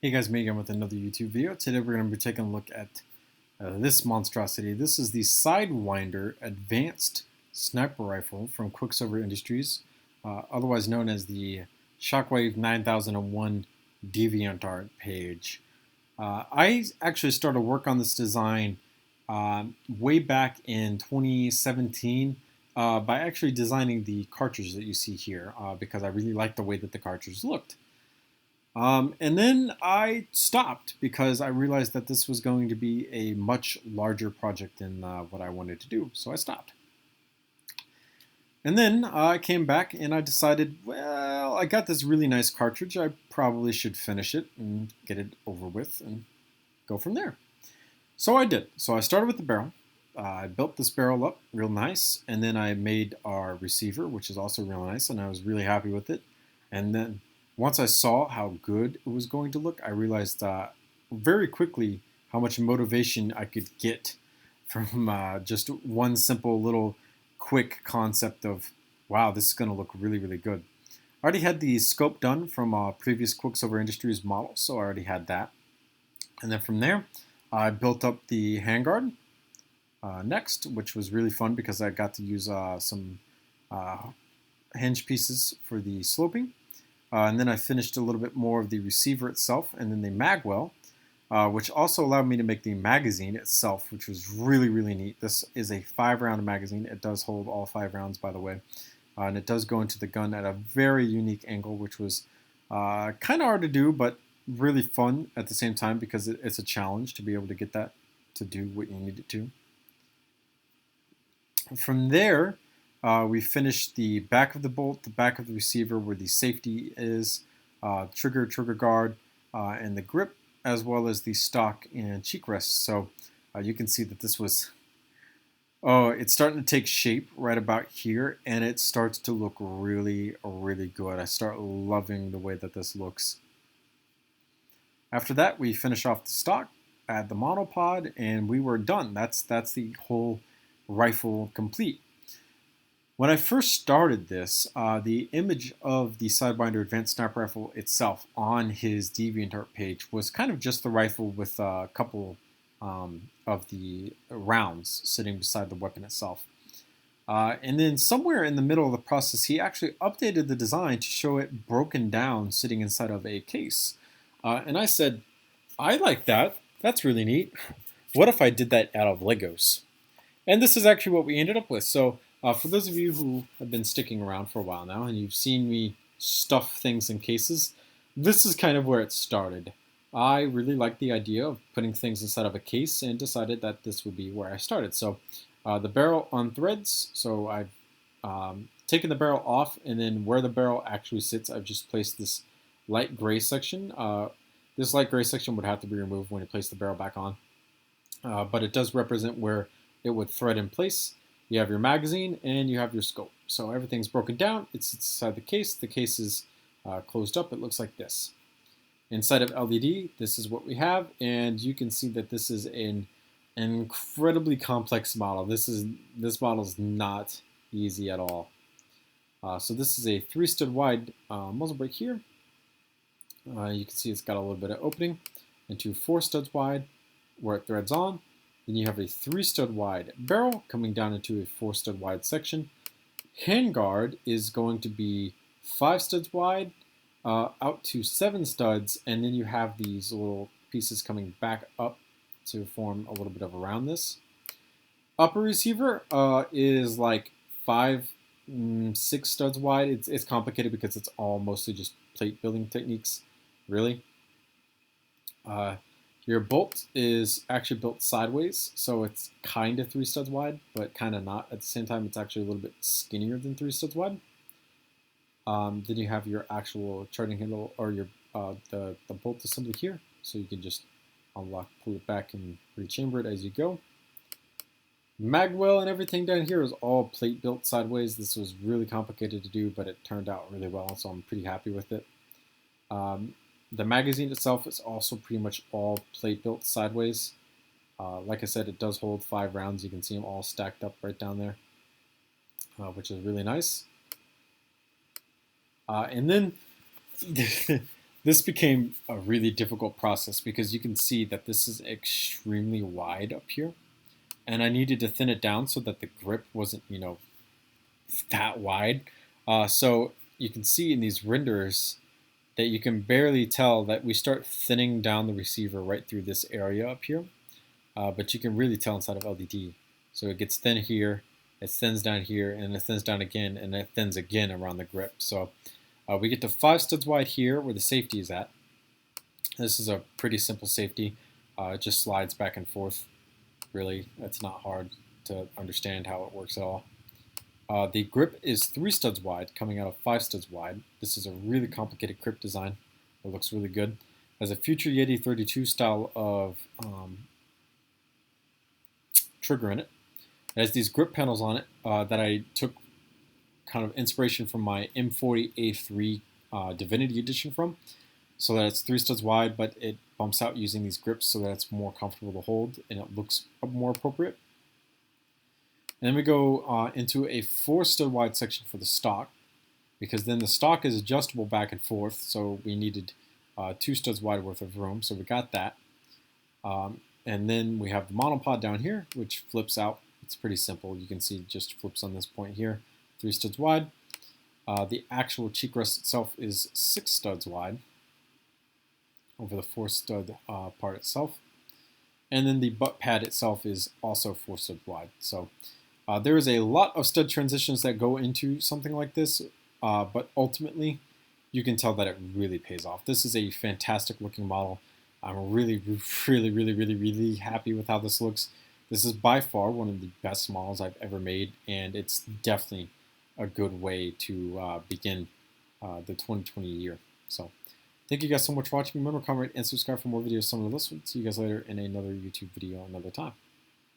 Hey guys, me again with another YouTube video. Today we're going to be taking a look at this monstrosity. This is the Sidewinder Advanced Sniper Rifle from Quicksilver Industries, otherwise known as the Shockwave 9001 DeviantArt page. I actually started work on this design way back in 2017 by actually designing the cartridge that you see here because I really liked the way that the cartridge looked. And then I stopped because I realized that this was going to be a much larger project than what I wanted to do, so I stopped. And then I came back and I decided, well, I got this really nice cartridge, I probably should finish it and get it over with and go from there. So I did. So I started with the barrel. I built this barrel up real nice, and then I made our receiver, which is also real nice, and I was really happy with it. And then once I saw how good it was going to look, I realized very quickly how much motivation I could get from just one simple little quick concept of, wow, this is going to look really, really good. I already had the scope done from a previous Quicksilver Industries model, so I already had that. And then from there, I built up the handguard next, which was really fun because I got to use some hinge pieces for the sloping. And then I finished a little bit more of the receiver itself and then the magwell, which also allowed me to make the magazine itself, which was really, really neat. This is a 5-round magazine. It does hold all 5 rounds, by the way. And it does go into the gun at a very unique angle, which was kind of hard to do, but really fun at the same time because it's a challenge to be able to get that to do what you need it to. From there, we finished the back of the bolt, the back of the receiver where the safety is, trigger guard, and the grip, as well as the stock and cheek rests. So you can see that this was, it's starting to take shape right about here, and it starts to look really, really good. I start loving the way that this looks. After that, we finish off the stock, add the monopod, and we were done. That's the whole rifle complete. When I first started this, the image of the Sidewinder Advanced Sniper Rifle itself on his DeviantArt page was kind of just the rifle with a couple of the rounds sitting beside the weapon itself. And then somewhere in the middle of the process, he actually updated the design to show it broken down sitting inside of a case. And I said, I like that. That's really neat. What if I did that out of Legos? And this is actually what we ended up with. So for those of you who have been sticking around for a while now and you've seen me stuff things in cases, this is kind of where it started. I really liked the idea of putting things inside of a case and decided that this would be where I started. So the barrel on threads, so I've taken the barrel off, and then where the barrel actually sits, I've just placed this light gray section. This light gray section would have to be removed when you place the barrel back on, but it does represent where it would thread in place. You have your magazine and you have your scope. So everything's broken down. It's inside the case. The case is closed up. It looks like this. Inside of LED, this is what we have. And you can see that this is an incredibly complex model. This model is not easy at all. So this is a 3-stud wide muzzle brake here. You can see it's got a little bit of opening into 4 studs wide where it threads on. Then you have a 3-stud wide barrel coming down into a 4-stud wide section. Handguard is going to be 5 studs wide out to 7 studs, and then you have these little pieces coming back up to form a little bit of around this. Upper receiver is like 5, 6 studs wide. It's complicated because it's all mostly just plate building techniques, really. Your bolt is actually built sideways, so it's kind of 3 studs wide, but kind of not. At the same time, it's actually a little bit skinnier than 3 studs wide. Then you have your actual charging handle, or your the bolt assembly here, so you can just unlock, pull it back, and rechamber it as you go. Magwell and everything down here is all plate built sideways. This was really complicated to do, but it turned out really well, so I'm pretty happy with it. The magazine itself is also pretty much all plate built sideways. Like I said, it does hold 5 rounds. You can see them all stacked up right down there, which is really nice. And then This became a really difficult process because you can see that this is extremely wide up here. And I needed to thin it down so that the grip wasn't, that wide. So you can see in these renders that you can barely tell that we start thinning down the receiver right through this area up here. But you can really tell inside of LDD. So it gets thin here, it thins down here, and it thins down again, and it thins again around the grip. So we get to 5 studs wide here where the safety is at. This is a pretty simple safety. It just slides back and forth. Really, it's not hard to understand how it works at all. The grip is 3 studs wide, coming out of 5 studs wide. This is a really complicated grip design. It looks really good. It has a Future Yeti 32 style of trigger in it. It has these grip panels on it that I took kind of inspiration from my M40A3 Divinity Edition from, so that it's 3 studs wide, but it bumps out using these grips so that it's more comfortable to hold and it looks more appropriate. And then we go into a 4 stud wide section for the stock, because then the stock is adjustable back and forth, so we needed 2 studs wide worth of room, so we got that. And then we have the monopod down here, which flips out. It's pretty simple. You can see it just flips on this point here, 3 studs wide. The actual cheek rest itself is 6 studs wide over the 4 stud part itself. And then the butt pad itself is also 4 studs wide. So there is a lot of stud transitions that go into something like this, but ultimately you can tell that it really pays off. This is a fantastic looking model. I'm really happy with how this looks. This is by far one of the best models I've ever made, and it's definitely a good way to begin the 2020 year. So thank you guys so much for watching. Remember, comment, and subscribe for more videos similar to this one. See you guys later in another YouTube video another time.